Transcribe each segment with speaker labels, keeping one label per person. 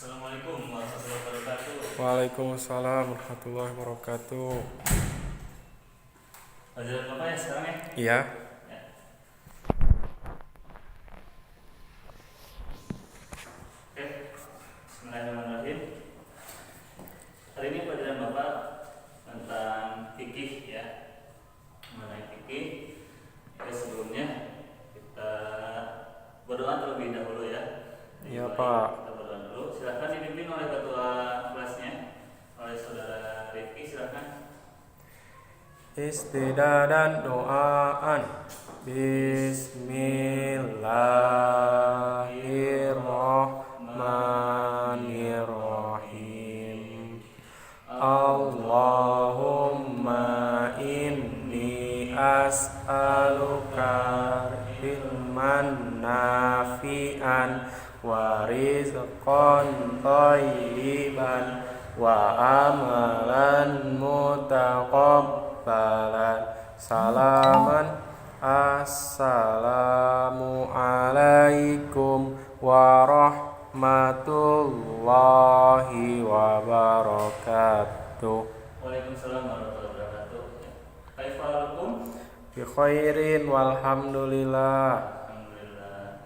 Speaker 1: Assalamualaikum warahmatullahi wabarakatuh.
Speaker 2: Waalaikumsalam warahmatullahi wabarakatuh.
Speaker 1: Pelajaran Bapak ya sekarang ya?
Speaker 2: Iya.
Speaker 1: Ya. Oke, Bismillahirrahmanirrahim. Hari ini pelajaran Bapak tentang fikih ya, mengenai fikih. Oke, sebelumnya kita berdoa terlebih dahulu ya.
Speaker 2: Iya, Pak.
Speaker 1: Kita berdoa dulu. Silakan dipimpin oleh ketua kelasnya, oleh saudara Rifki. Silakan.
Speaker 2: Istidah dan doaan. Bismillahirrahmanirrahim. Allahumma inni as'aluka ilman nafi'an wa rizqan thayyiban wa amalan mutaqabbalan. Salaman. Assalamu alaikum warahmatullahi wabarakatuh.
Speaker 1: Waalaikumsalam warahmatullahi wabarakatuh. Kaifalukum?
Speaker 2: Bi khairin walhamdulillah.
Speaker 1: Alhamdulillah.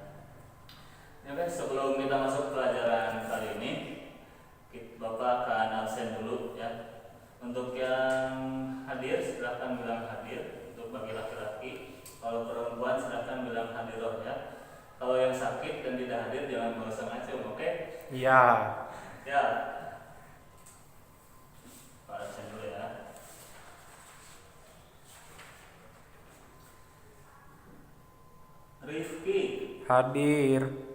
Speaker 1: Ya guys, sebelum kita masuk pelajaran kali ini, Bapak akan absen dulu ya. Untuk yang hadir silahkan bilang hadir. Untuk bagi laki-laki, kalau perempuan silahkan bilang hadiroh ya. Kalau yang sakit dan tidak hadir jangan bosan aja, oke?
Speaker 2: Iya.
Speaker 1: Ya. Pak absen dulu ya. Rifki,
Speaker 2: Hadir.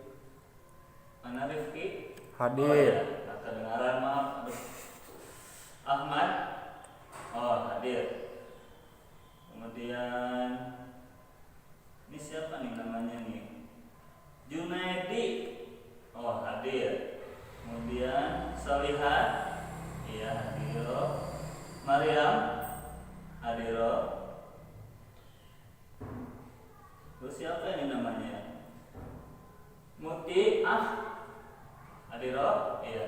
Speaker 1: mana Rifki?
Speaker 2: Hadir.
Speaker 1: Oh ya, tak kedengaran, maaf. Aduh. Ahmad, oh hadir. Kemudian ini siapa nih namanya nih? Junaidi, oh hadir. Kemudian Solihat, iya hadir. Mariam, hadir. Terus siapa ini namanya? Muti, hadir. Iya.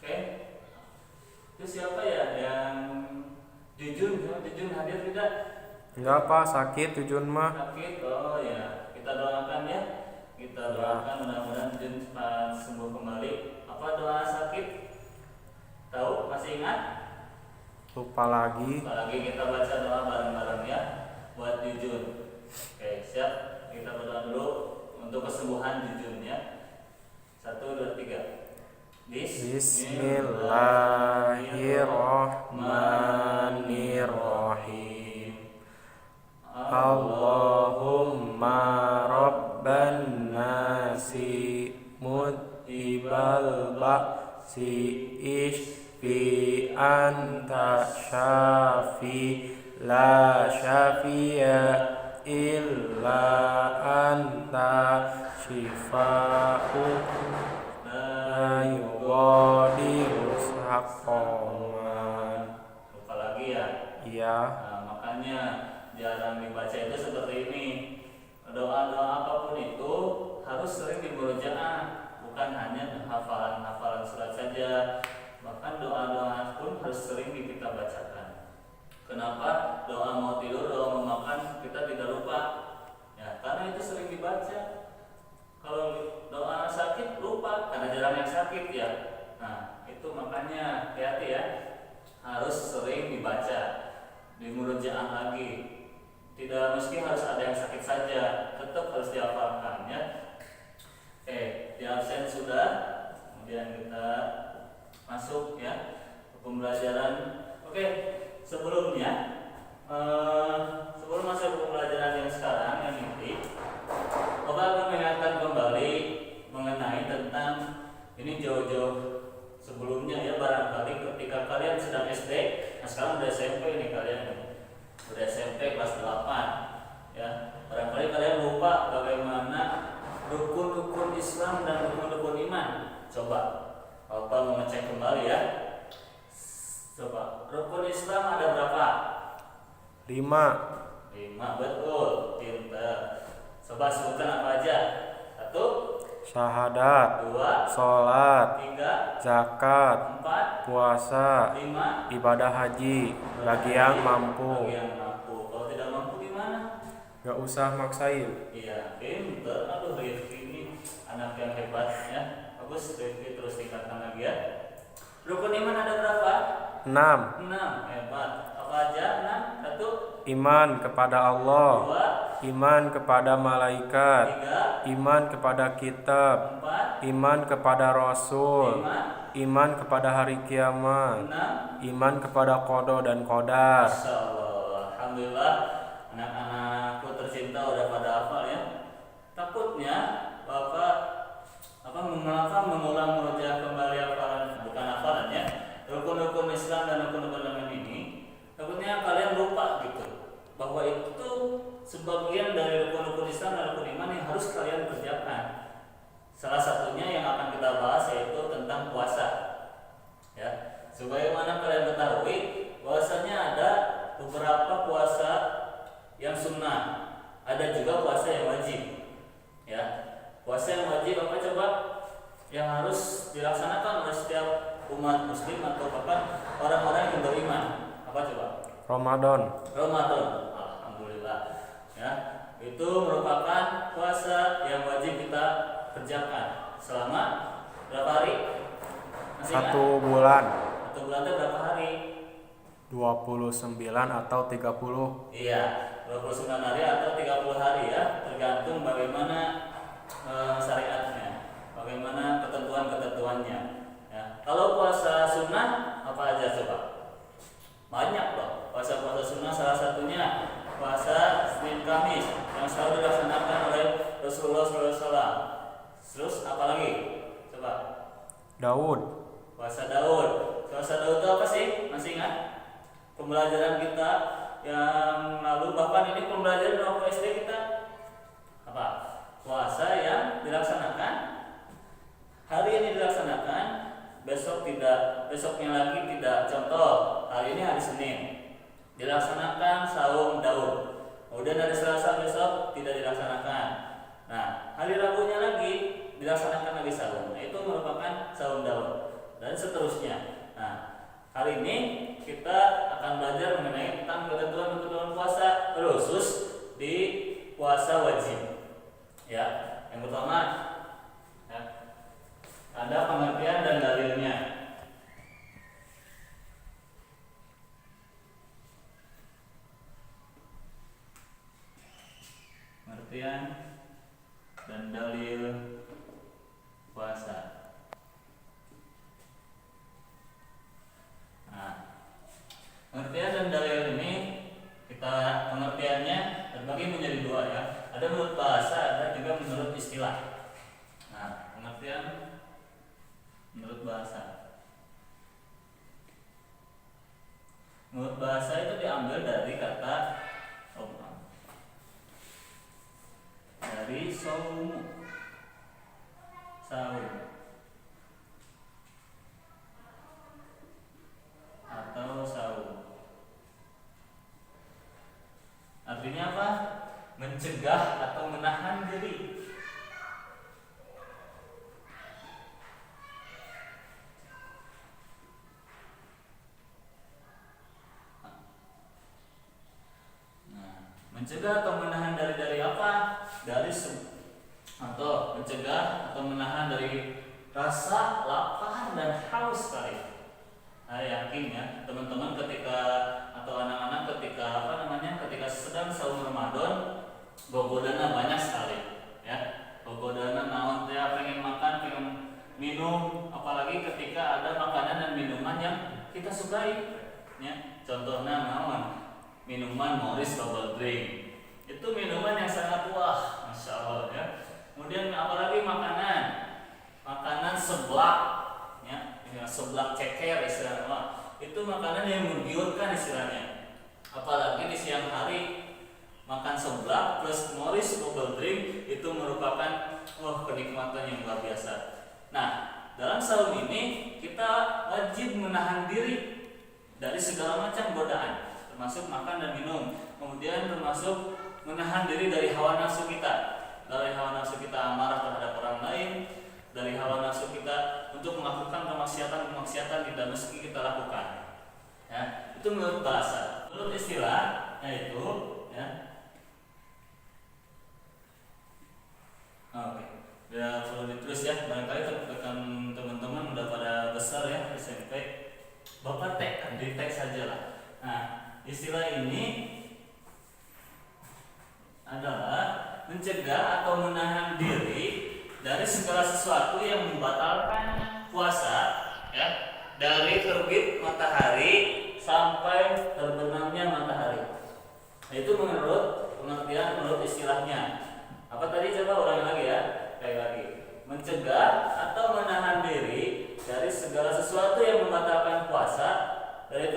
Speaker 1: Oke. Itu siapa ya yang Jujun hadir tidak?
Speaker 2: Enggak, Pak, sakit Jujun mah.
Speaker 1: Sakit, oh ya. Kita doakan ya. Kita doakan mudah-mudahan Jujun cepat sembuh kembali. Apa doa sakit? Tahu? Masih ingat?
Speaker 2: Lupa lagi.
Speaker 1: Apalagi kita baca doa bareng-bareng ya buat Jujun. Oke, siap. Kita berdoa dulu untuk kesembuhan Jujun ya. 1, 2, 3.
Speaker 2: Bismillahirrahmanirrahim. Allahumma rabban nasi mudhibal ba'si ishfi anta syafi la syafiya illa anta shifa'u la yughadiru saqaman.
Speaker 1: Lupa lagi ya.
Speaker 2: Iya.
Speaker 1: Nah, makanya jarang dibaca itu seperti ini. Doa-doa apapun itu harus sering dimurojaah, bukan hanya hafalan-hafalan surat saja. Bahkan doa-doa pun harus sering kita bacakan. Kenapa? Doa mau tidur, doa mau makan kita tidak lupa. Ya, karena itu sering dibaca. Kalau doa sakit lupa karena jarang yang sakit ya. Nah, itu makanya hati-hati ya. Harus sering dibaca, dimurojaah lagi. Tidak mesti harus ada yang sakit saja, tetap harus dihafalkan ya. Di absen sudah. Kemudian kita masuk ya ke pembelajaran. Oke, sebelumnya sebelum masuk ke pembelajaran yang sekarang yang inti, Bapak akan mengingatkan kembali mengenai tentang ini jauh-jauh sebelumnya ya, barangkali ketika kalian sedang SD, nah sekarang udah SMP nih kalian, udah SMP kelas 8 ya, barangkali kalian lupa bagaimana rukun-rukun Islam dan rukun-rukun iman. Coba Bapak mau ngecek kembali ya. Coba rukun Islam ada berapa?
Speaker 2: 5.
Speaker 1: 5, betul, pintar. Coba sebutkan apa aja. 1,
Speaker 2: syahadat,
Speaker 1: 2,
Speaker 2: sholat,
Speaker 1: 3,
Speaker 2: zakat,
Speaker 1: 4,
Speaker 2: puasa,
Speaker 1: 5,
Speaker 2: ibadah haji, bagi yang mampu.
Speaker 1: bagi yang mampu. Kalau tidak mampu gimana?
Speaker 2: Gak usah maksain.
Speaker 1: Iya, pinter. Aduh, Rifki ini anak yang hebat ya. Bagus, Rifki terus tingkatkan lagi ya. Rukun iman ada berapa?
Speaker 2: 6.
Speaker 1: 6. Hebat. Apa aja? 6. 1,
Speaker 2: Iman kepada Allah,
Speaker 1: 2,
Speaker 2: iman kepada malaikat,
Speaker 1: 3,
Speaker 2: iman kepada kitab,
Speaker 1: 4,
Speaker 2: iman kepada rasul,
Speaker 1: 5,
Speaker 2: iman kepada hari kiamat,
Speaker 1: 6.
Speaker 2: iman kepada qada dan qadar.
Speaker 1: Masya Allah. Alhamdulillah, anak-anakku tercinta udah pada hafal ya. Takutnya Bapak mengulang merujuk kembali hafalan, bukan hafalan ya, rukun-rukun Islam dan rukun-rukun iman ini. Takutnya kalian lupa gitu bahwa itu sebagian dari rukun-rukun Islam dan rukun iman yang harus kalian kerjakan. Salah satunya yang akan kita bahas yaitu tentang puasa. Ya, sebagaimana kalian ketahui bahwasanya ada beberapa puasa yang sunnah, ada juga puasa yang wajib. Ya, puasa yang wajib apa coba? Yang harus dilaksanakan oleh setiap umat muslim atau bahkan orang-orang yang beriman. Apa coba?
Speaker 2: Ramadan.
Speaker 1: Ramadan. Alhamdulillah. Ya, itu merupakan puasa yang wajib kita kerjakan selama berapa hari? Masih ingat?
Speaker 2: 1 bulan.
Speaker 1: 1 bulan itu berapa hari?
Speaker 2: 29 atau 30.
Speaker 1: Iya, 29 hari atau 30 hari ya, tergantung bagaimana syariatnya, bagaimana ketentuan-ketentuannya. Ya. Kalau puasa sunnah apa aja coba? Banyak loh. Puasa-puasa sunnah salah satunya puasa Senin Kamis yang selalu dilaksanakan oleh Rasulullah SAW. Terus apa lagi? Coba.
Speaker 2: Daud.
Speaker 1: Puasa Daud. Puasa Daud itu apa sih? Masih ingat? Pembelajaran kita yang lalu, bahkan ini pembelajaran waktu SD kita apa? Puasa yang dilaksanakan hari ini dilaksanakan, besok tidak, besoknya lagi tidak. Contoh, hari ini hari Senin dilaksanakan saum Daud, kemudian hari Selasa besok tidak dilaksanakan. Nah, hari Rabunya lagi dilaksanakan lagi saum. Nah, itu merupakan saum Daud dan seterusnya. Nah, hari ini kita akan belajar mengenai tentang ketentuan-ketentuan puasa, khusus di puasa wajib. Ya, yang pertama ya, ada pengertian dan dalilnya. Pengertian dan dalil puasa. Nah, pengertian dan dalil ini kita pengertiannya terbagi menjadi 2 ya. Ada menurut bahasa, ada juga menurut istilah. Nah, pengertian menurut bahasa. Menurut bahasa itu diambil dari kata dari saum, atau saum. Artinya apa? Mencegah atau menahan diri. Mencegah atau menahan dari apa? Dari atau mencegah atau menahan dari rasa lapar dan haus sekali. Saya yakin ya teman-teman ketika atau anak-anak ketika sedang saum Ramadan, gogodana banyak sekali ya. Gogodana naon teh pengen makan, pengen minum, apalagi ketika ada makanan dan minuman yang kita sukai ya. Contohnya naon? Minuman Morris Bubble Drink. Itu minuman yang sangat wah, Masya Allah ya. Kemudian apalagi makanan seblak ya, seblak ceker istilahnya. Itu makanan yang menggiurkan istilahnya. Apalagi di siang hari makan seblak plus Morris Bubble Drink itu merupakan kenikmatan yang luar biasa. Nah, dalam saum ini kita wajib menahan diri dari segala macam godaan, termasuk makan dan minum. Kemudian termasuk menahan diri dari hawa nafsu kita. dari hawa nafsu kita amarah terhadap orang lain, dari hawa nafsu kita untuk melakukan kemaksiatan tidak mesti kita lakukan. Ya, itu menurut bahasa. Menurut istilah yaitu ya. Oke. Ya perlu ditulis ya, barangkali teman-teman udah pada besar ya SMP. Bapak di teks saja lah. Nah, istilah ini adalah mencegah atau menahan diri dari segala sesuatu yang membatalkan puasa, ya, dari terbit matahari sampai terbenamnya matahari. Itu menurut pengertian, menurut istilahnya. Apa tadi, coba ulangi lagi ya, kayak lagi. Mencegah atau menahan diri dari segala sesuatu yang membatalkan puasa dari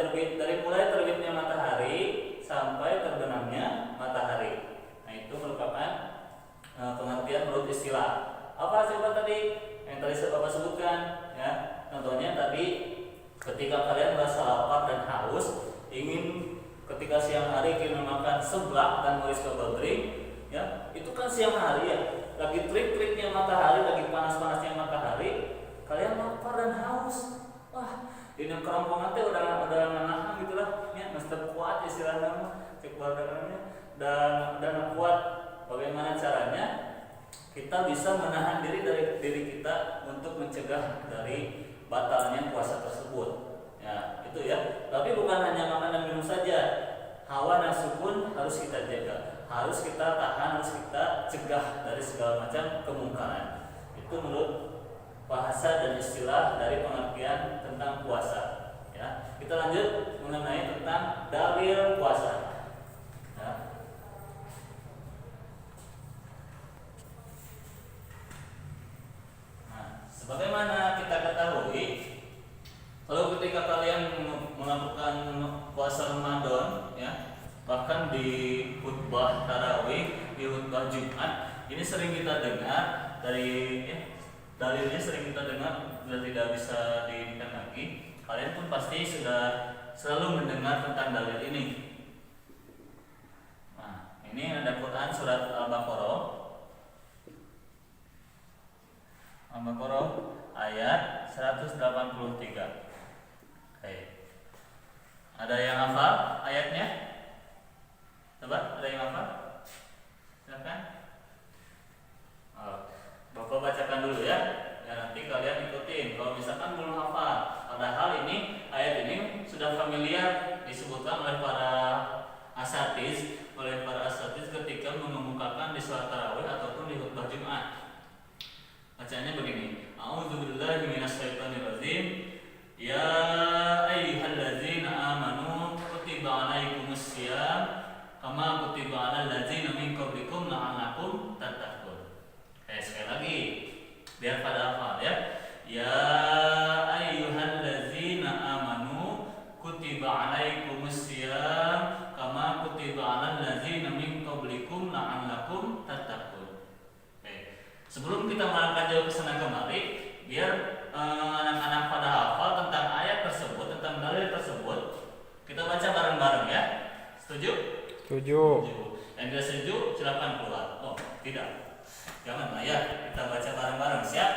Speaker 1: mulai terbitnya matahari sampai terbenamnya matahari. Nah, itu merupakan pengertian menurut istilah. Apa coba tadi yang tadi Bapak sebutkan ya? Contohnya tadi ketika kalian merasa lapar dan haus, ingin ketika siang hari ingin makan seblak dan meris kebabring, ya, itu kan siang hari ya, lagi terik-teriknya matahari, lagi panas-panasnya matahari, kalian lapar dan haus. Wah, di kerongkongan teh udah menahan gitulah, ya, mesti kuat istilahnya, cek badannya dan kuat. Bagaimana caranya kita bisa menahan diri dari diri kita untuk mencegah dari batalnya puasa tersebut, ya itu ya. Tapi bukan hanya makan dan minum saja, hawa nafsu pun harus kita jaga, harus kita tahan, harus kita cegah dari segala macam kemungkaran. Itu menurut bahasa dan istilah dari pengertian tentang puasa, ya. Kita lanjut mengenai tentang dalil puasa, ya. Sebagaimana kita ketahui, kalau ketika kalian melakukan puasa Ramadan, ya, bahkan di khutbah tarawih, di khutbah Jumat, ini sering kita dengar dari dalilnya sering kita dengar, sudah tidak bisa diingat lagi. Kalian pun pasti sudah selalu mendengar tentang dalil ini. Nah, ini ada Quran surat Al-Baqarah. Al-Baqarah ayat 183. Oke. Ada yang hafal ayatnya? Coba, ada yang hafal? Silakan. Bapak bacakan dulu ya. Ya nanti kalian ikutin. Kalau misalkan belum hafal, padahal ini ayat ini sudah familiar disebutkan oleh para asatiz ketika mengemukakan di sholat tarawih ataupun di khutbah Jumat. Bacanya begini. A'udzubillahi minasyaitonirrajim. Ya ayyuhallazina amanu kutiba alaikumussyam kama kutiba alal ladzina min qablikum la'allakum tattaqun. Sekali lagi biar pada hafal ya. Ya ayyuhallazina amanu kutiba alaikumussyam kama kutiba alal ladzina min qablikum la'allakum tattaqun. Sebelum kita melangkah jauh ke sana kemari, biar anak-anak pada hafal tentang ayat tersebut, tentang dalil tersebut, kita baca bareng-bareng ya. Setuju?
Speaker 2: Setuju.
Speaker 1: Yang tidak setuju silakan keluar. Oh, tidak. Jangan lah ya, kita baca bareng-bareng, siap?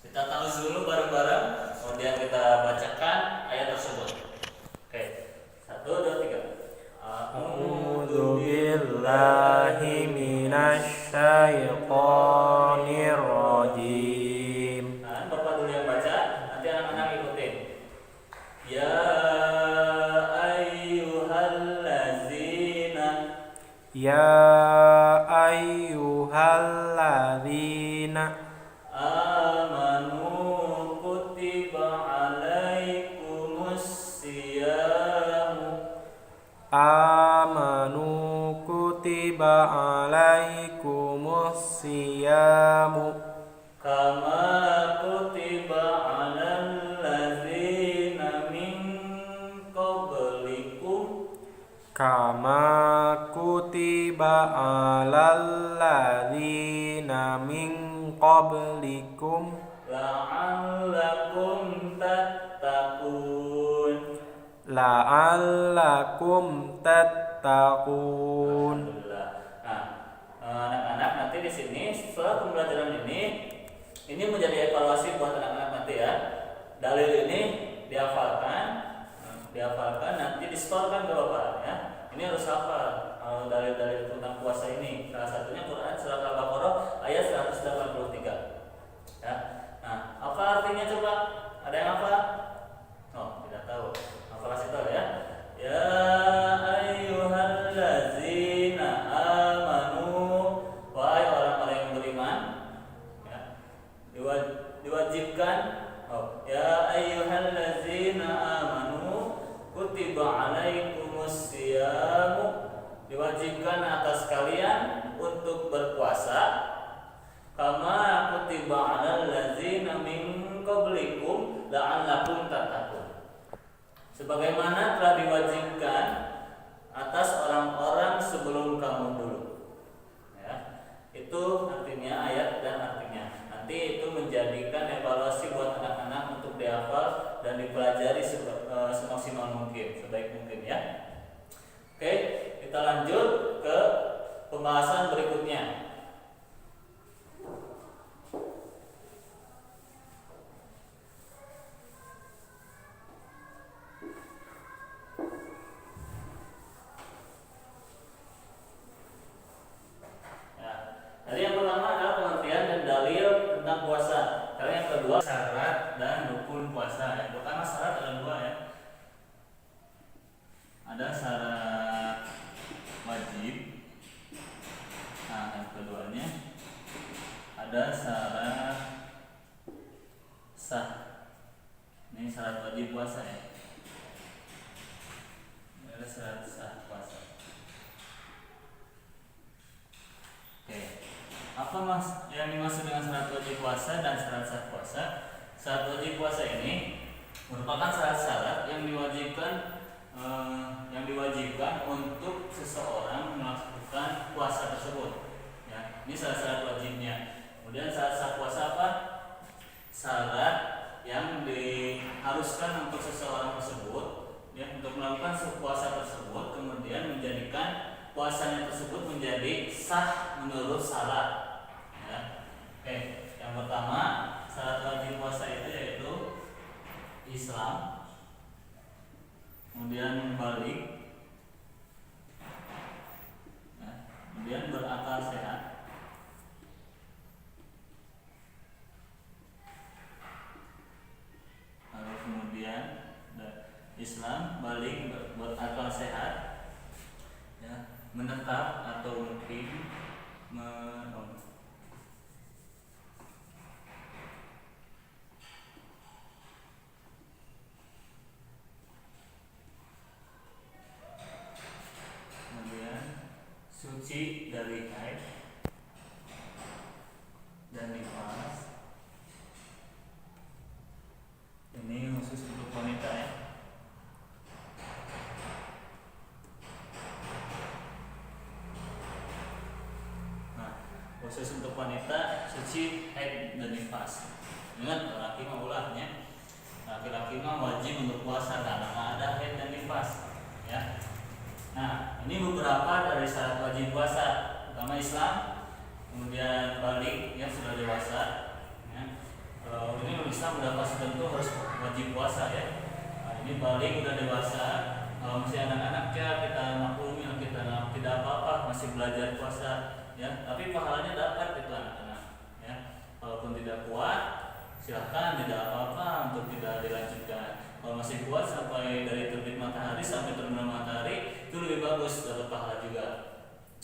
Speaker 1: Kita tahu dulu bareng-bareng, kemudian kita bacakan ayat tersebut. Oke. 1, 2, 3.
Speaker 2: A'udzu billahi minasy syaithanir rajim.
Speaker 1: Nah, Bapak dulu yang baca, nanti anak-anak ikutin. Ya ayyuhallazina.
Speaker 2: Ya ayyuhalladzina
Speaker 1: amanu kutiba alaikumussyam.
Speaker 2: Amanu kutiba alaikumussyam
Speaker 1: Kama kutiba alal ladzina min qablikum.
Speaker 2: Kama kutiba alal ladzina min qablikum
Speaker 1: La'allakum tattaqun.
Speaker 2: la'allakum tattaqun.
Speaker 1: Alhamdulillah. Nah, anak-anak nanti di sini Ini menjadi evaluasi buat anak-anak nanti ya. Dalil ini dihafalkan nanti disetorkan ke bapak ya. Ini harus hafal dalil-dalil tentang puasa ini. Salah satunya Quran surat Al-Baqarah ayat 183. Ya. Nah, apa artinya coba? Ada yang hafal? Oh, tidak tahu. Hafal kasih tahu ya. Ya ayyuhallazina amanu, wahai orang-orang yang beriman, ya, diwajibkan. Oh, ya ayyuhallazina amanu kutiba alaikumus siyamu, diwajibkan atas kalian untuk berpuasa kama kutiba alal ladzina min qablikum la'allakum tattaqun, sebagaimana telah diwajibkan atas orang-orang sebelum kamu dulu. Ya, itu artinya ayat dan artinya. Nanti itu menjadikan evaluasi buat anak-anak untuk dihafal dan dipelajari semaksimal mungkin, sebaik mungkin ya. Oke, kita lanjut ke pembahasan berikutnya. Tadi yang pertama adalah pengertian dan dalil tentang puasa. Sekarang yang kedua syarat dan rukun puasa. Yang pertama syarat ada dua ya. Ada syarat wajib. Nah, yang keduanya ada syarat sah. Ini syarat wajib puasa ya. Ini ada syarat sah puasa. Oke. Apa yang dimaksud dengan syarat wajib puasa dan syarat sah puasa? Syarat wajib puasa ini merupakan syarat-syarat yang diwajibkan untuk seseorang melakukan puasa tersebut. Ya, ini syarat-syarat wajibnya. Kemudian syarat sah puasa apa? Syarat yang diharuskan untuk seseorang tersebut, ya, untuk melakukan puasa tersebut, kemudian menjadikan puasanya tersebut menjadi sah menurut syarat. Ya. Oke, yang pertama syarat wajib puasa itu yaitu Islam, kemudian balik, ya, kemudian berakal sehat, lalu kemudian Islam, balik, berakal sehat, ya, menetap atau mukim, kemudian suci dari haid dan nifas. Ini khusus untuk wanita ya. Khusus untuk wanita suci haid dan nifas. Ingat, laki mah ulahnya. Laki-laki mah wajib untuk puasa karena ada haid dan nifas. Ya. Nah, ini beberapa dari syarat wajib puasa. Pertama Islam, kemudian balik yang sudah dewasa. Ya. Kalau ini Islam udah pasti tentu harus wajib puasa ya. Nah, ini balik udah dewasa. Kalau masih anak-anak ya kita maklumi, kita tidak apa-apa, masih belajar puasa. Ya, tapi pahalanya dapat itu anak-anak. Ya, walaupun tidak kuat, silakan, tidak apa-apa untuk tidak dilanjutkan. Kalau masih kuat sampai dari terbit matahari sampai terbenam matahari itu lebih bagus, dapat pahala juga.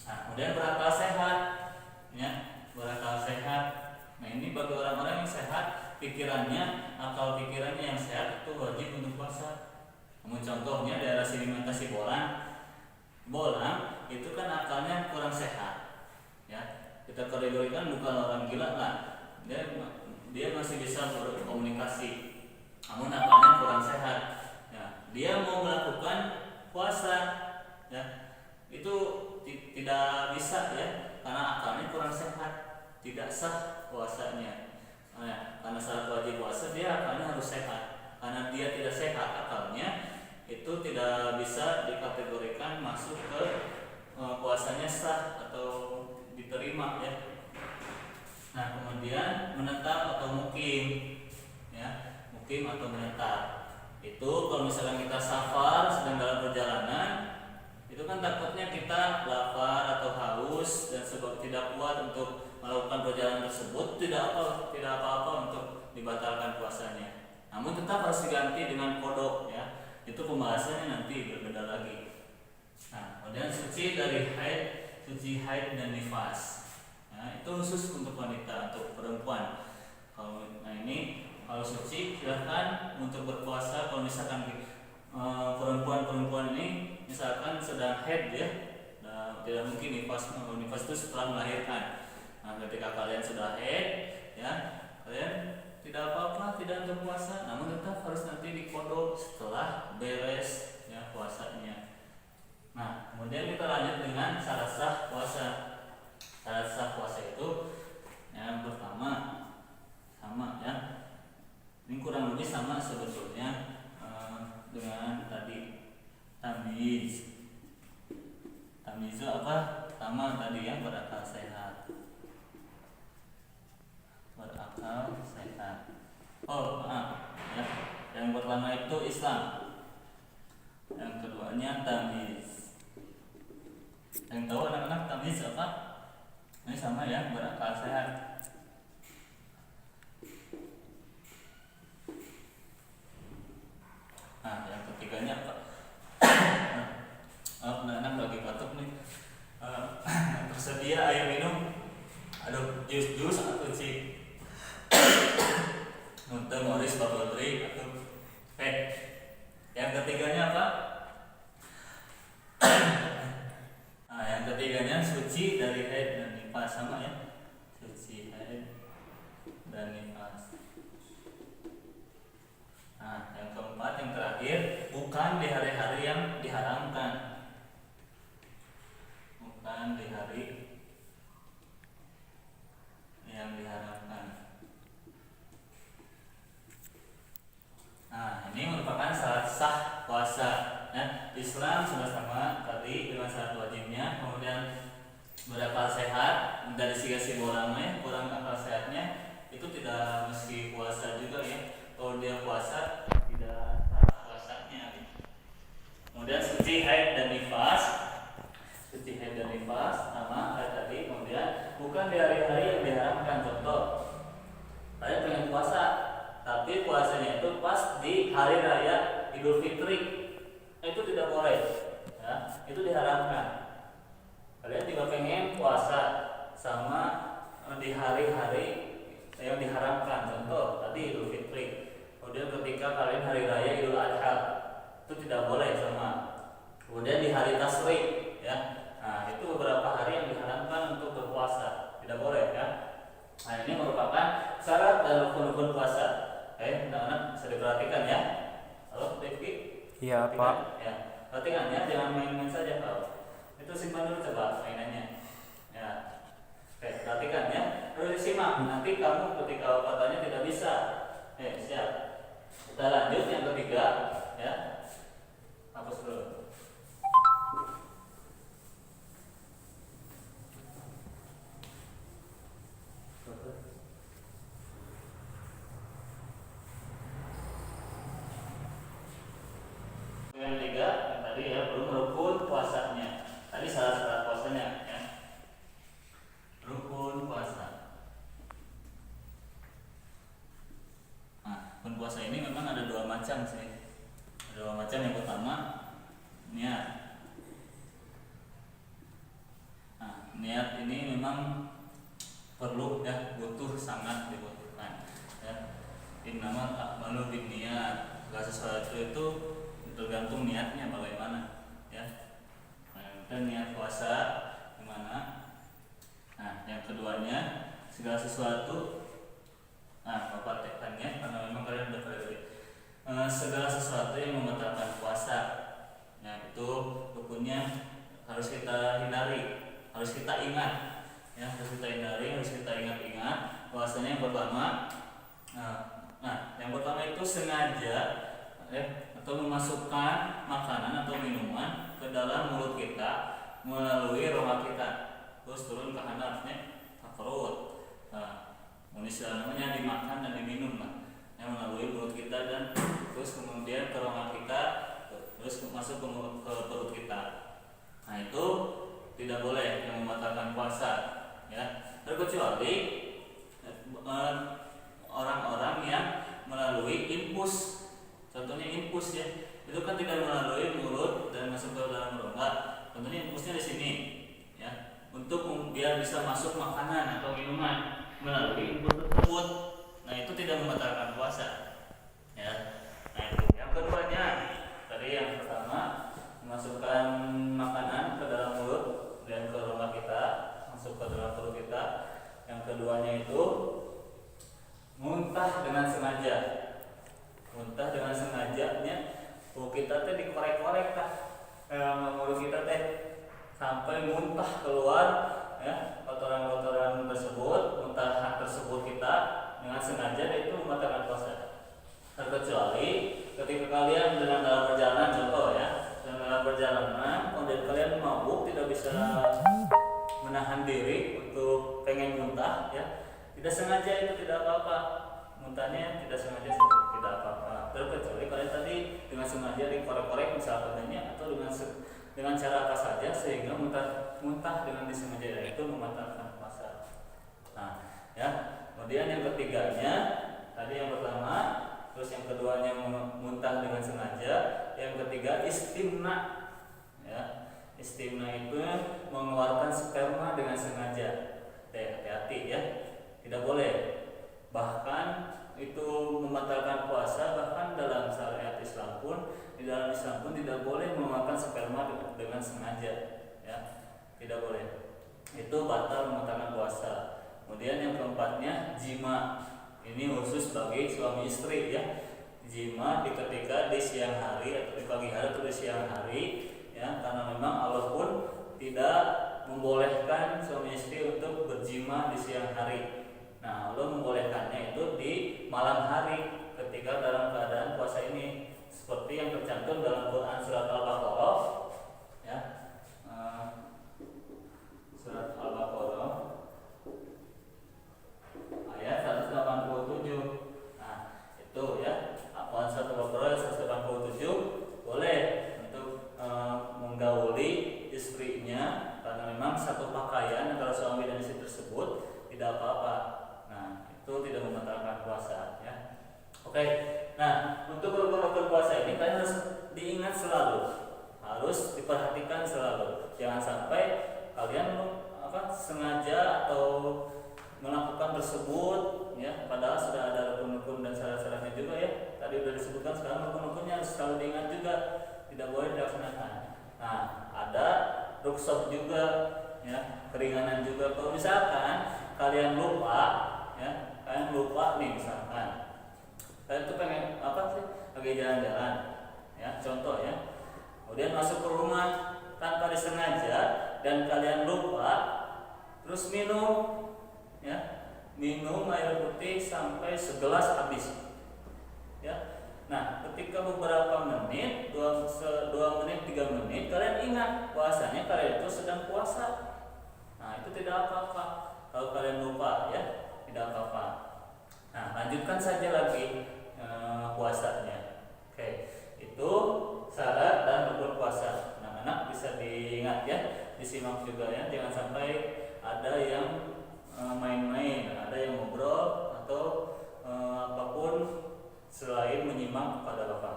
Speaker 1: Nah, kemudian berakal sehat, ya, berakal sehat. Nah, ini bagi orang-orang yang sehat, pikirannya, akal pikirannya yang sehat itu wajib untuk puasa. Namun contohnya daerah sedimentasi Bolang itu kan akalnya kurang sehat. Ya, kita kategorikan bukan orang gila lah, dia masih bisa berkomunikasi, namun akalnya kurang sehat. Ya, dia mau melakukan puasa, ya, itu tidak bisa ya, karena akalnya kurang sehat, tidak sah puasanya. Nah, karena syarat wajib puasa dia akalnya harus sehat, karena dia tidak sehat akalnya itu tidak bisa dikategorikan masuk ke puasanya sah atau diterima ya. Nah, kemudian menetap atau mukim, ya, mukim atau menetap. Itu kalau misalkan kita safar sedang dalam perjalanan, itu kan takutnya kita lapar atau haus dan sebab tidak kuat untuk melakukan perjalanan tersebut, tidak apa-apa untuk dibatalkan puasanya. Namun tetap harus diganti dengan kodok, ya. Itu pembahasannya nanti berbeda lagi. Nah, kemudian suci dari suci haid dan nifas. Nah, itu khusus untuk wanita, untuk perempuan. Nah ini kalau suci silahkan untuk berpuasa. Kalau misalkan perempuan-perempuan ini misalkan sedang haid, ya, nah, tidak mungkin nifas. Nifas itu setelah melahirkan. Nah, ketika kalian sudah haid, ya, kalian tidak apa-apa, tidak untuk puasa, namun tetap harus nanti dikodok setelah beres, ya, puasanya. Nah, kemudian kita lanjut dengan syarat sah puasa. Syarat sah puasa itu yang pertama sama, ya. Ini kurang lebih sama sebetulnya dengan tadi tamyiz. Tamyiz itu apa? Sama tadi yang berakal sehat. Berakal sehat. Oh, maaf, ya. Yang pertama itu Islam. Yang keduanya tamyiz. Yang tahu anak-anak tamyiz apa? Ini sama, ya, berakal sehat. Nah, yang ketiganya apa? Anak-anak lagi batuk nih. Tersedia air minum. Ada jus atau cik. Untuk Morris bubble drink atau yang ketiganya apa? Nah, yang ketiganya suci dari haid dan nifas, sama, ya. Suci haid dan nifas. Nah, yang keempat, yang terakhir, bukan di hari-hari yang diharamkan. Bukan di hari yang diharamkan. Nah, ini merupakan syarat sah puasa. Ya, Islam sudah sama tadi dengan syarat wajibnya, kemudian berakal sehat dari sisi orangnya, kurang akal sehatnya itu tidak mesti puasa juga, ya. Kalau dia puasa tidak sah puasanya. Kemudian suci haid dan nifas. Suci haid dan nifas sama kayak tadi. Kemudian bukan di hari-hari yang diharamkan. Contoh, saya pengen puasa, tapi puasanya itu pas di hari raya Idul Fitri, itu tidak boleh, ya, itu diharamkan. Kalian juga pengen puasa sama di hari-hari yang diharamkan, contoh tadi Idul Fitri. Kemudian ketika kalian hari raya Idul Adha, itu tidak boleh sama. Kemudian di hari Tasyrik, ya, nah itu beberapa hari yang diharamkan untuk berpuasa, tidak boleh, ya. Nah, ini merupakan syarat dan rukun-rukun puasa. Anak-anak bisa diperhatikan, ya. Halo, Rifki?
Speaker 2: Iya, Pak.
Speaker 1: Ya, perhatikan, ya, jangan main-main saja, Pak. Itu simpan dulu coba mainannya. Ya. Oke, perhatikan, ya. Terus disimak. Nanti kamu ketika katanya tidak bisa. Siap. Kita lanjut yang ketiga, ya. Hapus dulu. Yang ketiga, yang tadi, ya, belum rukun puasanya. Tadi syarat-syarat puasanya, ya. Rukun puasa. Nah, rukun puasa ini memang ada dua macam sih. Ada dua macam. Yang pertama, niat. Nah, niat ini memang perlu, ya, butuh, sangat dibutuhkan, ya. Innamal a'malu binniyat. Segala sesuatu itu tergantung niatnya bagaimana, ya. Nah, dan niat puasa gimana? Nah, yang keduanya segala sesuatu. Nah, Bapak tekannya karena memang kalian udah belajar. Segala sesuatu yang membatalkan puasa, nah itu rukunnya harus kita hindari, harus kita ingat, ya, harus kita hindari, harus kita ingat-ingat. Puasanya yang pertama, yang pertama itu sengaja, atau memasukkan makanan atau minuman ke dalam mulut kita melalui rahang kita, terus turun ke handapnya, ke perut. Nah, namanya dimakan dan diminum lah, yang melalui mulut kita dan terus kemudian ke rongga kita, terus masuk ke perut kita. Nah itu tidak boleh, yang membatalkan puasa, ya. Terkecuali orang-orang yang melalui infus, contohnya infus ya, itu kan tidak melalui mulut dan masuk ke dalam rongga. Contohnya infusnya di sini, ya, untuk biar bisa masuk makanan atau minuman melalui infus tersebut. Nah itu tidak membatalkan puasa, ya. Nah itu. Yang keduanya, tadi yang pertama memasukkan makanan ke dalam mulut dan ke rongga kita, masuk ke dalam perut kita. Yang keduanya itu muntah dengan sengaja. Muntah dengan sengajanya, kita teh dikorek-korek tah mulut kita teh sampai muntah keluar, ya, kotoran-kotoran tersebut, muntahan tersebut kita dengan sengaja, itu membatalkan puasa. Terkecuali ketika kalian dalam perjalanan, contoh ya, dalam perjalanan kemudian kalian mabuk, tidak bisa menahan diri untuk pengen muntah, ya, tidak sengaja, itu tidak apa-apa. Muntahnya tidak sengaja tidak apa-apa. Terkecuali kalian tadi dengan sengaja dikorek-korek misalnya, atau dengan cara apa saja sehingga muntah dengan disengaja, itu membatalkan puasa. Nah, ya. Kemudian yang ketiganya, tadi yang pertama, terus yang keduanya muntah dengan sengaja, yang ketiga istimna, ya. Istimna itu mengeluarkan sperma dengan sengaja. Hati-hati ya, tidak boleh. Bahkan itu membatalkan puasa. Bahkan dalam syariat Islam pun, di dalam Islam pun tidak boleh mengeluarkan sperma dengan sengaja, ya, tidak boleh. Itu batal membatalkan puasa. Kemudian yang keempatnya jima. Ini khusus bagi suami istri, ya. Jima ketika di siang hari atau di pagi hari atau di siang hari, ya, karena memang Allah pun tidak membolehkan suami istri untuk berjima di siang hari. Nah, Allah membolehkannya itu di malam hari ketika dalam keadaan puasa ini, seperti yang tercantum dalam Quran surat Al-Baqarah, ya, surat Al-Baqarah ayat 187. Nah, itu ya, surat Al-Baqarah 187 boleh untuk menggauli istrinya karena memang satu pakaian antara suami dan istri tersebut, tidak apa-apa. Nah, itu tidak membatalkan puasa, ya. Oke. Nah, untuk rukun-rukun puasa ini kalian harus diingat selalu, harus diperhatikan selalu. Jangan sampai kalian sengaja atau melakukan tersebut, ya, padahal sudah ada rukun-rukun dan syarat-syaratnya juga, ya. Tadi sudah disebutkan, sekarang rukun-rukunnya harus selalu diingat juga, tidak boleh dilaksanakan. Nah, ada rukhsah juga, ya, keringanan juga. Kalau misalkan kalian lupa, ya, kalian lupa nih, misalkan kalian tuh pengen lagi jalan-jalan, ya, contoh ya, kemudian masuk ke rumah tanpa disengaja dan kalian lupa, terus minum, ya, minum air putih sampai segelas habis, ya. Nah, ketika beberapa menit, 2 menit, 3 menit, kalian ingat puasanya kalian itu sedang puasa. Nah, itu tidak apa-apa kalau kalian lupa, ya, tidak apa-apa. Nah, lanjutkan saja lagi puasanya. Oke, itu syarat dan rukun puasa. Anak-anak bisa diingat, ya, disimak juga, ya, jangan sampai ada yang main-main, ada yang ngobrol atau apapun selain menyimak kepada Bapak.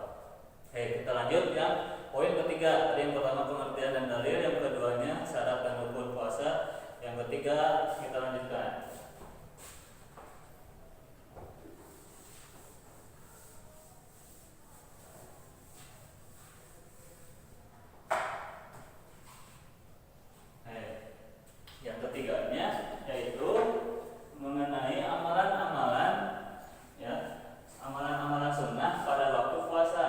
Speaker 1: Oke, kita lanjut yang poin ketiga. Tadi yang pertama pengertian dan dalil, yang keduanya syarat dan rukun puasa, yang ketiga kita lanjutkan. Yang ketiganya yaitu mengenai amalan-amalan, ya, amalan-amalan sunnah pada waktu puasa.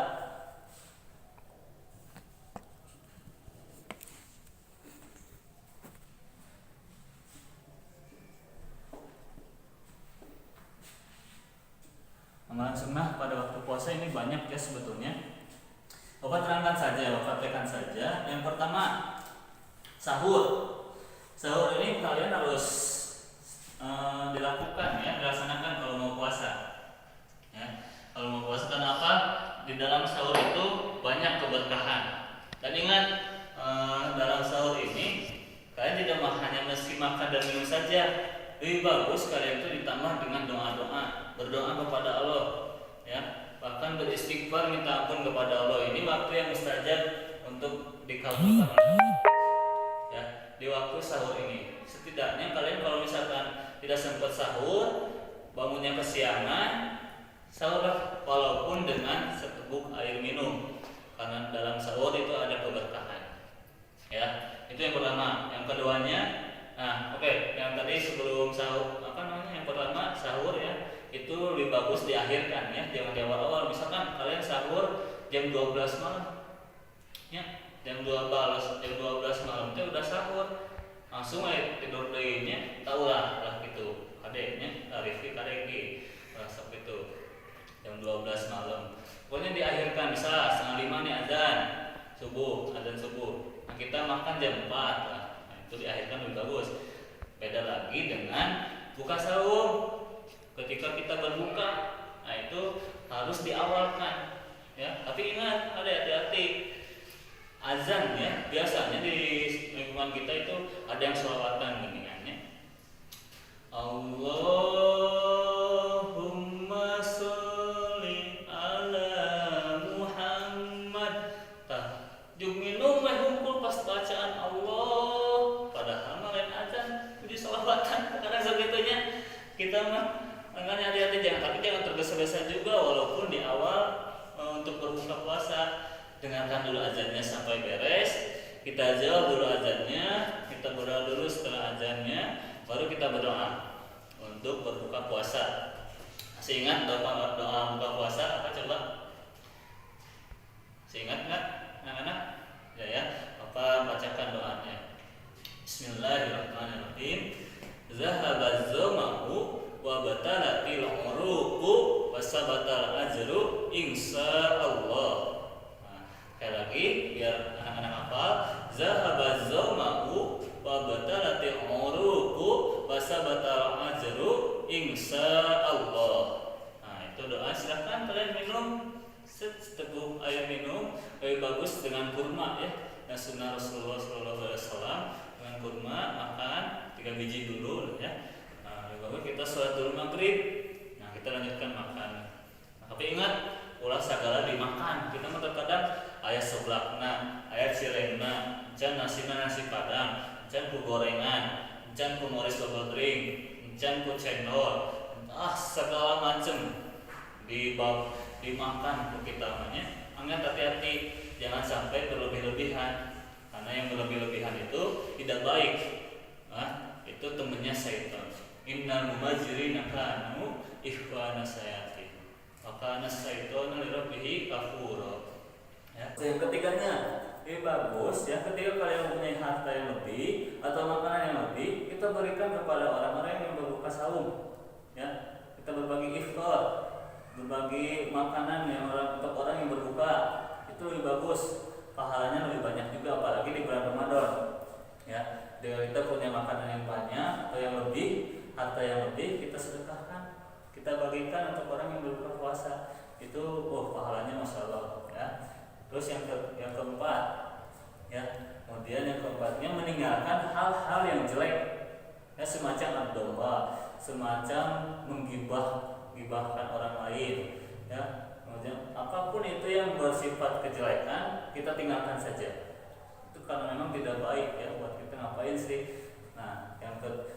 Speaker 1: Amalan sunnah pada waktu puasa ini banyak, ya, sebetulnya. Bapak terangkan saja, Bapak tekan saja. Yang pertama, sahur. Sahur ini kalian harus dilakukan ya, dilaksanakan kalau mau puasa. Ya, kalau mau puasa kenapa? Di dalam sahur itu banyak keberkahan. Dan ingat dalam sahur ini kalian tidak hanya mesti makan dan minum saja. Lebih bagus kalian itu ditambah dengan doa-doa, berdoa kepada Allah, ya, bahkan beristighfar minta ampun kepada Allah. Ini waktu yang mustajab untuk dikabulkan oleh Allah. Ya, di waktu sahur ini. Setidaknya kalian kalau misalkan tidak sempat sahur, bangunnya kesiangan, sahurlah walaupun dengan seteguk air minum, karena dalam sahur itu ada keberkahan. Ya, itu yang pertama. Yang keduanya, yang tadi sebelum sahur, yang pertama sahur ya, itu lebih bagus diakhirkan ya, jangan di awal-awal. Misalkan kalian sahur jam 12 malam, ya, jam 12 malam itu udah sahur, langsung aja tidur dehnya, tahulah lah gitu, adeknya tarifi kadeki, rasa itu jam 12 malam. Pokoknya diakhirkan, bisa setengah 5 nih azan subuh. Nah, kita makan jam 4 lah. Nah, itu diakhirkan lebih bagus. Beda lagi dengan buka sahur. Ketika kita berbuka, nah itu harus diawalkan. Ya, tapi ingat, ada hati-hati. Azan ya, biasanya di lingkungan kita itu ada yang sholawatan gini kan ya. Allahumma sholli ala Muhammad. Minum humpul pas bacaan Allah, padahal lain azan itu sholawatan. Karena segitunya kita mah makanya hati-hati, tapi jangan tergesa-gesa juga walaupun di awal untuk berbuka puasa. Dengarkan dulu azannya sampai beres, kita jawab dulu azannya, kita berdoa dulu setelah azannya, baru kita berdoa untuk berbuka puasa. Masih ingat doa buka puasa apa coba? Masih ingat nggak anak-anak? Ya, Bapak bacakan doanya. Bismillahirrahmanirrahim. Zahabaz zama'u wa batalatil uruqu wa sabatal ajru insyaallah. Sekali lagi biar anak-anak hafal. Zahabaz zama'u wa batalatil uruqu wa sabatal ajru insyaallah. Nah, itu doa. Silakan kalian minum seteguk air minum, lebih bagus dengan kurma ya. Nah, sunnah Rasulullah SAW dengan kurma, makan 3 biji dulu ya. Nah, lebih bagus kita sholat dulu maghrib. Nah, kita lanjutkan makan. Nah, tapi ingat, ulah segala dimakan. Kita mah terkadang aya seblakna, aya cirengna, can nasi padang, can ku gorengan, can ku moris double drink, can ku cendol, segala macem dimakan untuk kita namanya. Angkat hati-hati, jangan sampai berlebih-lebihan, karena yang berlebih-lebihan itu tidak baik. Nah, itu temannya syaitan. Innal mubadzirina kanu ikhwana sayatin wa kana syaitanu lirabbih kafura. Ya, yang ketiganya, lebih bagus ya ketika kalian mempunyai harta yang lebih atau makanan yang lebih, kita berikan kepada orang-orang yang berbuka sahur. Ya, kita berbagi iftar, berbagi makanan yang untuk orang yang berbuka, itu lebih bagus, pahalanya lebih banyak juga, apalagi di bulan Ramadan. Ya, kita punya makanan yang banyak atau yang lebih, harta yang lebih, kita sedekahkan, kita bagikan untuk orang yang berbuka puasa. Itu pahalanya masya Allah ya. Terus yang keempat ya, kemudian yang keempatnya meninggalkan hal-hal yang jelek ya, semacam domba, semacam menggibahkan orang lain ya. Kemudian apapun itu yang bersifat kejelekan kita tinggalkan saja. Itu karena memang tidak baik ya, buat kita ngapain sih. Nah,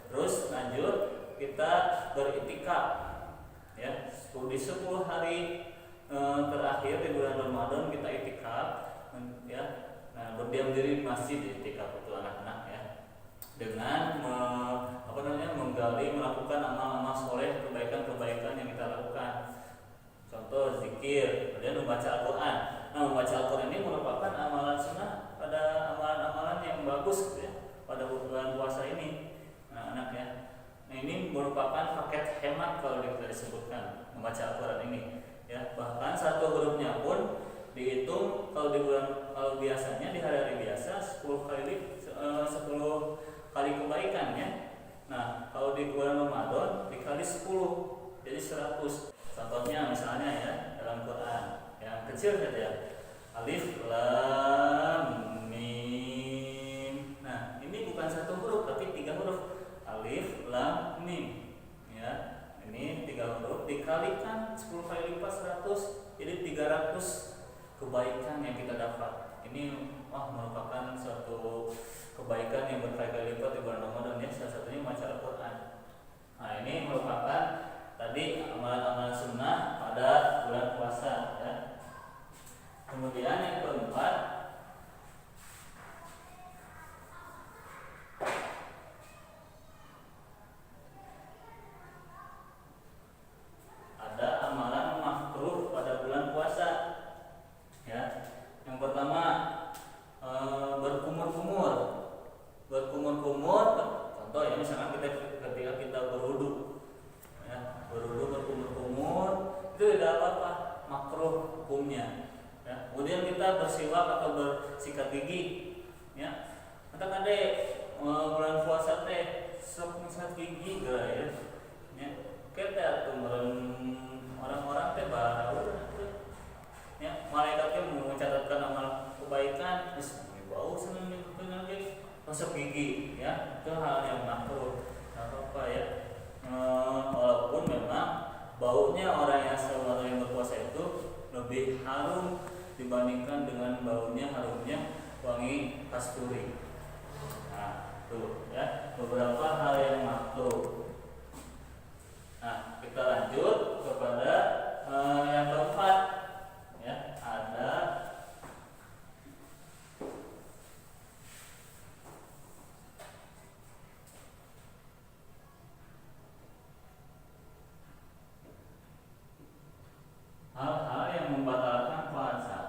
Speaker 1: terus lanjut kita beriktikaf ya, di 10 hari terakhir di bulan Ramadan kita iktikaf ya. Nah, berdiam diri di masjid iktikaf itu anak-anak ya, dengan melakukan amal-amal soleh, kebaikan-kebaikan yang kita lakukan. Contoh zikir, kemudian membaca Al-Quran. Nah, membaca Al-Quran ini merupakan amalan sunnah, pada amalan-amalan yang bagus ya, pada bulan puasa ini. Nah, anak ya, nah ini merupakan paket hemat kalau kita disebutkan membaca Al-Quran ini. Ya, bahkan satu hurufnya pun dihitung kalau biasanya di hari-hari biasa 10 kali kebaikan ya. Nah, kalau di bulan Ramadan dikali 10 jadi 100. Contohnya misalnya ya dalam Quran yang kecil saja, alif lam mim. Nah, ini bukan satu huruf tapi 3 huruf, alif lam mim ya. Ini 3 huruf dikalikan 10 kali lipat 100 jadi 300 kebaikan yang kita dapat. Ini merupakan suatu kebaikan yang berkali-kali lipat di bulan Ramadan ya, salah satunya membaca Al-Quran. Nah, ini merupakan tadi amalan-amalan sunnah pada bulan puasa ya. Kemudian yang keempat, ada amalan makruh pada bulan puasa ya. Yang pertama berkumur-kumur, contoh ya misalkan ketika kita berwudu ya, berkumur-kumur itu tidak apa-apa, makruh hukumnya ya. Kemudian kita bersiwak atau bersikat gigi ya. Katakan bulan puasa sok sikat gigi ya. Kita orang-orang baru ya, malaikatnya mencatatkan amal kebaikan, bau senang lagi masuk gigi ya, itu hal yang makruh, apa ya. Walaupun memang baunya orang yang berpuasa itu lebih harum dibandingkan dengan baunya harumnya wangi kasturi. Nah, tuh ya beberapa hal yang makruh. Nah, kita lanjut kepada yang keempat ya, ada hal-hal yang membatalkan puasa.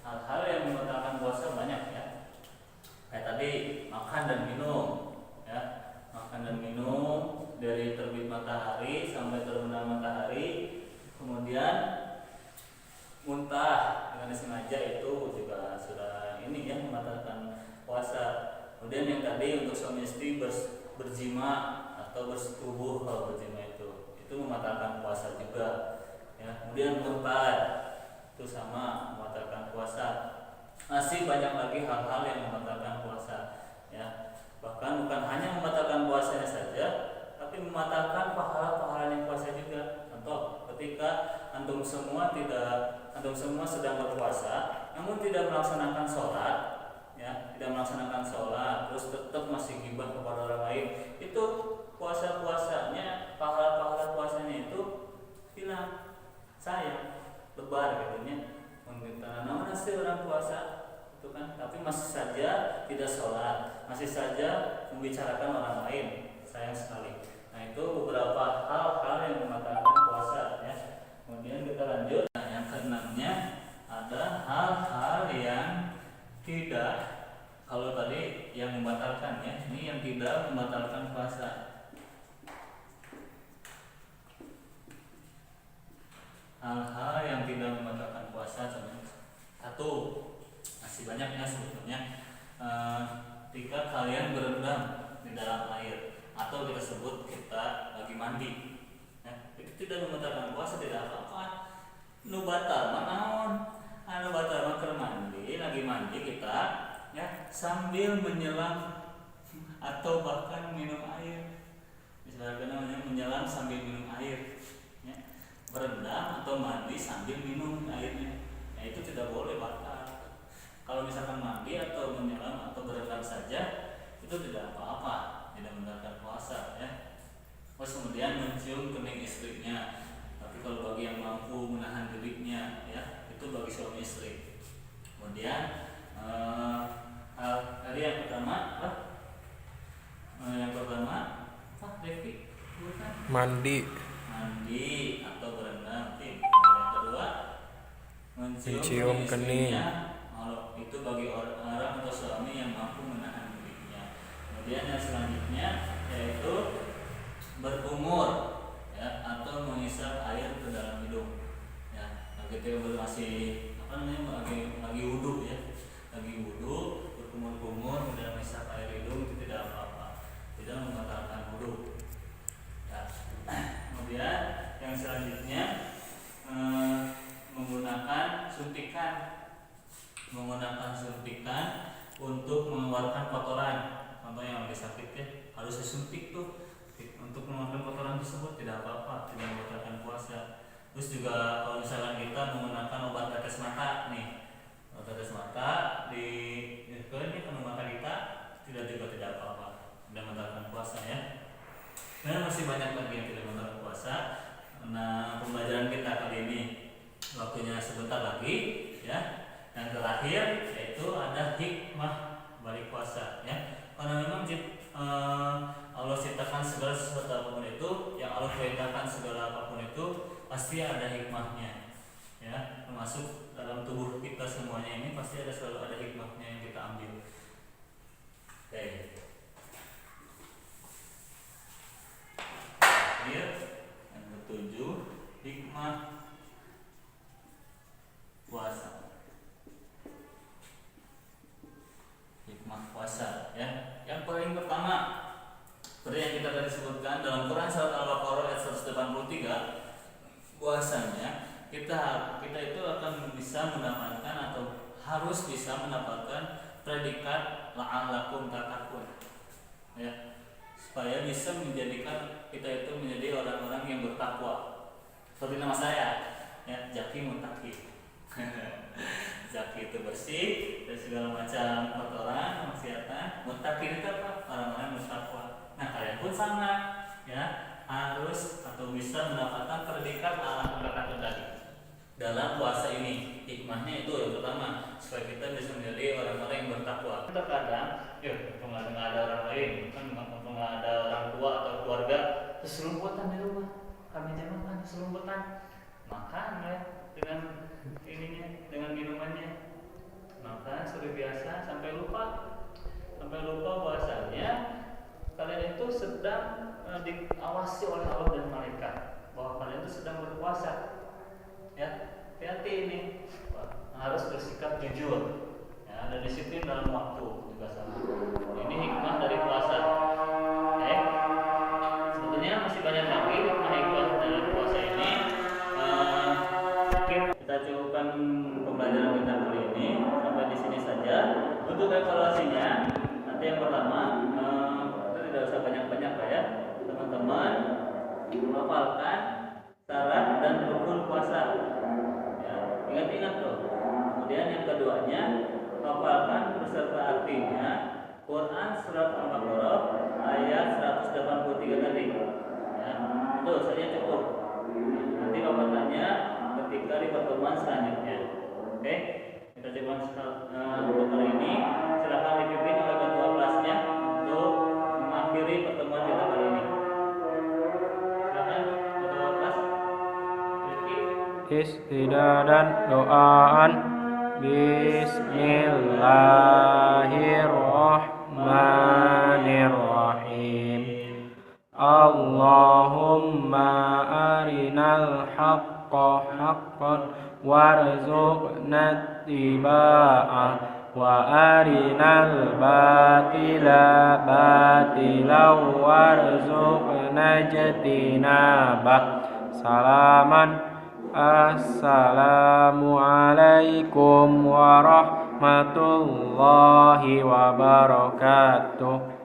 Speaker 1: Hal-hal yang membatalkan puasa banyak ya. Kayak tadi makan dan minum ya. Makan dan minum dari terbit matahari sampai terbenam matahari. Kemudian muntah dengan sengaja itu juga sudah ini ya, membatalkan puasa. Kemudian yang tadi untuk suami istri berjima atau bersetubuh, kalau berjima itu membatalkan puasa juga ya. Kemudian murtad itu sama membatalkan puasa. Masih banyak lagi hal-hal yang membatalkan puasa ya. Bahkan bukan hanya membatalkan puasanya saja, tapi membatalkan pahala-pahala yang puasa juga. Contoh, ketika antum semua sedang berpuasa namun tidak melaksanakan sholat ya, tidak melaksanakan sholat, terus tetap masih gibah kepada orang lain, itu puasanya, pahala-pahala puasanya itu hilang, sayang, lebar gitu nya. Namun hasil orang puasa itu kan, tapi masih saja tidak sholat, masih saja membicarakan orang lain, sayang sekali. Nah, itu beberapa hal-hal yang membatalkan puasa ya. Kemudian kita lanjut. Nah, yang keenamnya ada hal-hal yang tidak, kalau tadi yang membatalkan ya, ini yang tidak membatalkan puasa. Hal-hal yang tidak membatalkan puasa, satu, masih banyak ya sebetulnya. Ketika kalian berendam di dalam air atau kita sebut kita lagi mandi ya, itu tidak membatalkan puasa, tidak apa-apa. Nu batal manaon, anu batal mah keur mandi, lagi mandi kita ya, sambil menyelam atau bahkan minum air. Misalnya namanya menyelam sambil minum air ya. Berendam atau mandi sambil minum airnya, ya itu tidak boleh, batal. Kalau misalkan mandi atau menyelam atau berendam saja itu tidak apa-apa, tidak membatalkan puasa ya. Terus kemudian mencium kening istrinya, tapi kalau bagi yang mampu menahan dirinya ya, itu bagi suami istri. Kemudian tadi yang pertama Devi,
Speaker 2: mandi
Speaker 1: atau berendam. Yang kedua mencium
Speaker 2: kening.
Speaker 1: Itu bagi orang atau suami yang mampu menahan dirinya. Kemudian yang selanjutnya yaitu berkumur ya, atau menghisap air ke dalam hidung ya. Begitu masih mengeluarkan kotoran. Contoh yang lagi sakit ya harus disuntik tuh untuk mengeluarkan kotoran tersebut, tidak apa-apa, tidak membatalkan puasa. Terus juga kalau misalkan kita menggunakan obat tetes mata nih, obat tetes mata di ke mata kita, tidak apa-apa, tidak membatalkan puasa ya. Dan masih banyak lagi yang tidak membatalkan puasa. Nah, pembelajaran kita kali ini waktunya sebentar lagi ya. Yang terakhir yaitu ada hikmah balik puasa ya. Karena memang Allah ciptakan segala sesuatu apapun itu, yang Allah perintahkan segala apapun itu pasti ada hikmahnya ya. Termasuk dalam tubuh kita semuanya ini pasti selalu ada hikmahnya yang kita ambil. Oke. Terakhir yang ketujuh, hikmah puasa. Hikmah puasa ya. Yang paling pertama, seperti yang kita tadi sebutkan dalam Quran surat Al-Baqarah ayat 183, puasanya kita itu akan bisa mendapatkan atau harus bisa mendapatkan predikat la'allakum tattaqun ya, supaya bisa menjadikan kita itu menjadi orang-orang yang bertakwa. Seperti nama saya ya, Zaki Muttaqi. Zaki itu bersih dari segala macam kotoran, kemaksiatan. Muttaqi itu apa? Orang-orang yang bertakwa. Nah, kalian pun sama ya, harus atau bisa mendapatkan predikat la'allakum tattaqun tadi. Dalam puasa ini hikmahnya itu yang pertama, supaya kita bisa menjadi orang-orang yang bertakwa. Terkadang nggak ada orang lain, kan nggak ada orang tua atau keluarga, keselumputan di rumah, kami jangan keselumputan, makan ya dengan dengan minumannya, makan seperti biasa sampai lupa puasanya. Kalian itu sedang diawasi oleh Allah dan malaikat bahwa kalian itu sedang berpuasa. Ya, hati-hati ini harus bersikap jujur ya, ada disiplin dalam waktu juga sama. Ini hikmah dari puasa. Oke. Sebetulnya masih banyak lagi hikmah dari puasa ini. Kita cukupkan pembelajaran kita kali ini sampai di sini saja. Untuk evaluasinya nanti yang pertama, kita tidak usah banyak-banyak ya, teman-teman menghafalkan syarat dan rukun puasa ya, ingat-ingat tuh. Kemudian yang keduanya, hafalkan beserta artinya Quran surat Al-Baqarah ayat 183 tadi ya. Itu saja cukup. Nanti Bapak tanya ketika di pertemuan selanjutnya. Oke, kita coba untuk kali ini. Silakan dipimpin oleh ketua kelasnya untuk mengakhiri pertemuan kita kali ini.
Speaker 2: Istidadan doaan. Bismillahirrahmanirrahim. Allahumma arinal haqqa haqqan warzuqna ittiba'ah wa arinal batila batilan warzuqna ijtinabah. Salaman. Assalamualaikum warahmatullahi wabarakatuh.